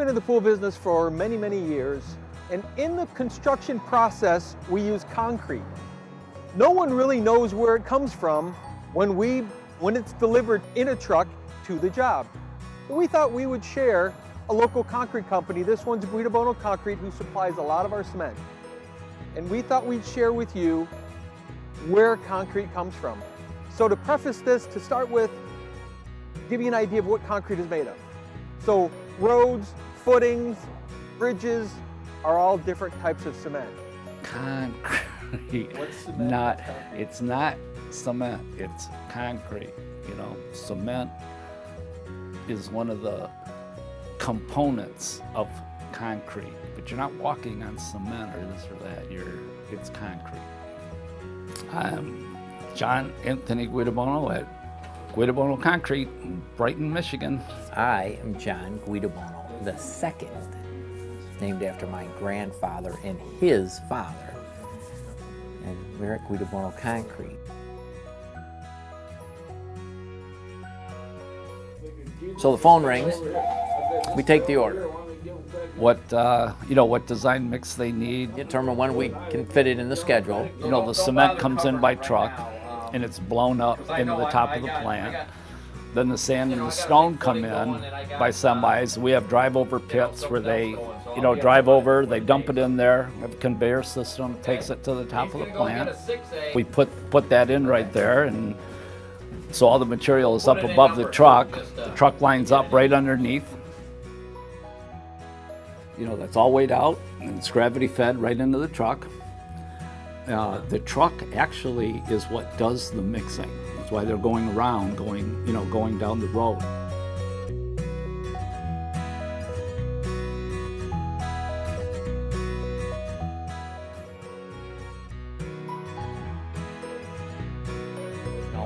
been in the pool business for many, many years, and in the construction process, we use concrete. No one really knows where it comes from when it's delivered in a truck to the job. So we thought we would share a local concrete company. This one's Guidobono Concrete, who supplies a lot of our cement. And we thought we'd share with you where concrete comes from. So to preface this, to start with, give you an idea of what concrete is made of. So roads, footings, bridges are all different types of cement. Concrete. It's not cement, it's concrete. You know, cement is one of the components of concrete, but you're not walking on cement or this or that, it's concrete. I'm John Anthony Guidobono at Guidobono Concrete in Brighton, Michigan. I am John Guidobono II, named after my grandfather and his father. And we're at Guidobono Concrete. So the phone rings, we take the order. What design mix they need. Determine when we can fit it in the schedule. The cement comes in by truck and it's blown up into the top of the plant. Then the sand and the stone come in by semis. We have drive-over pits where they, drive over, they dump it in there. We have a conveyor system, takes it to the top of the plant. We put that in right there, and so all the material is up above the truck. The truck lines up right underneath. That's all weighed out, and it's gravity fed right into the truck. The truck actually is what does the mixing. That's why they're going around, going down the road.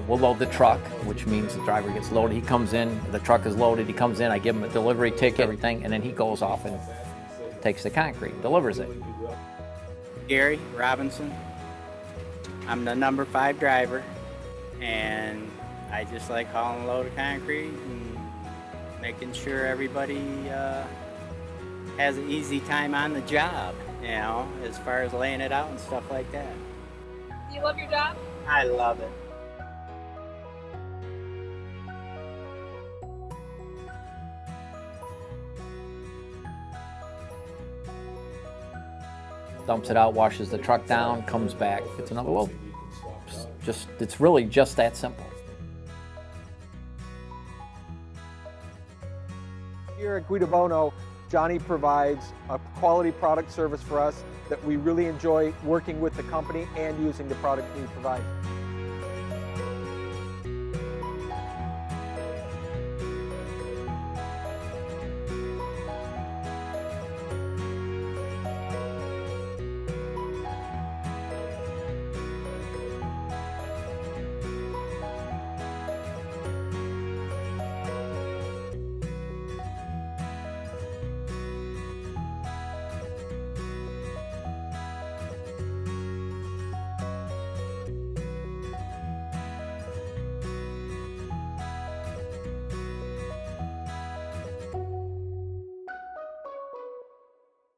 We'll load the truck, which means the driver gets loaded. He comes in, the truck is loaded, he comes in, I give him a delivery ticket, everything, and then he goes off and takes the concrete, delivers it. Gary Robinson. I'm the number 5 driver, and I just like hauling a load of concrete and making sure everybody has an easy time on the job, as far as laying it out and stuff like that. Do you love your job? I love it. Dumps it out, washes the truck down, comes back, gets another load. It's really just that simple. Here at Guidobono, Johnny provides a quality product service for us that we really enjoy working with the company and using the product we provide.